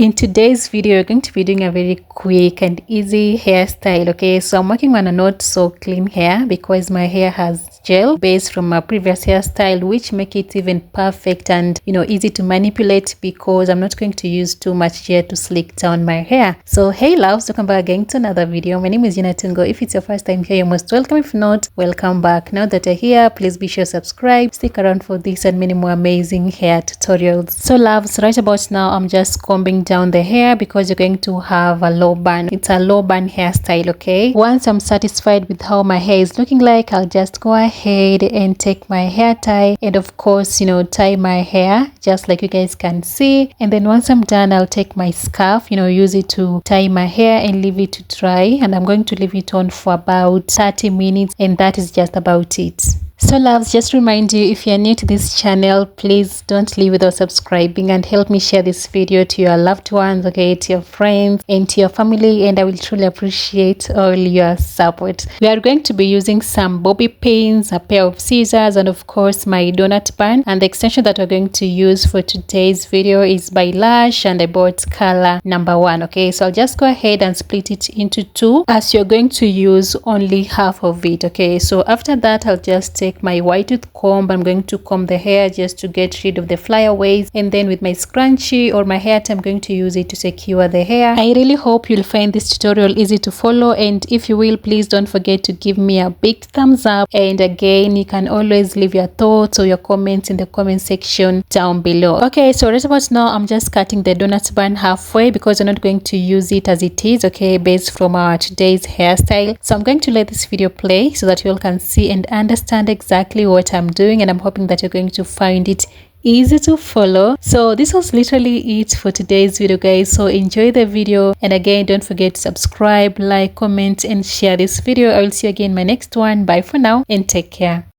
In today's video, we're going to be doing a very quick and easy hairstyle. Okay, so I'm working on a not so clean hair because my hair has gel based from my previous hairstyle, which make it even perfect and easy to manipulate because I'm not going to use too much gel to slick down my hair. So hey loves, welcome back again to another video. My name is Gina Tungo. If it's your first time here, you're most welcome. If not, welcome back. Now that you're here, please be sure to subscribe, stick around for this and many more amazing hair tutorials. So loves, right about now I'm just combing down the hair because you're going to have a low bun. It's a low bun hairstyle. Okay, once I'm satisfied with how my hair is looking like, I'll just go ahead and take my hair tie and of course tie my hair just like you guys can see. And then once I'm done, I'll take my scarf, use it to tie my hair and leave it to dry, and I'm going to leave it on for about 30 minutes, and that is just about it. So loves, just remind you, if you're new to this channel, please don't leave without subscribing and help me share this video to your loved ones, okay, to your friends and to your family, and I will truly appreciate all your support. We are going to be using some bobby pins, a pair of scissors, and of course my donut bun. And the extension that we're going to use for today's video is by Lush, and I bought color number 1. Okay, so I'll just go ahead and split it into 2 as you're going to use only half of it. Okay, so after that I'll just take my white tooth comb. I'm going to comb the hair just to get rid of the flyaways, and then with my scrunchie or my hair tie, I'm going to use it to secure the hair. I really hope you'll find this tutorial easy to follow, and if you will, please don't forget to give me a big thumbs up. And again, you can always leave your thoughts or your comments in the comment section down below. Okay, so right about now I'm just cutting the donut bun halfway because I'm not going to use it as it is, okay, based from our today's hairstyle. So I'm going to let this video play so that you all can see and understand exactly what I'm doing, and I'm hoping that you're going to find it easy to follow. So this was literally it for today's video, guys. So enjoy the video, and again, don't forget to subscribe, like, comment and share this video. I will see you again in my next one. Bye for now and take care.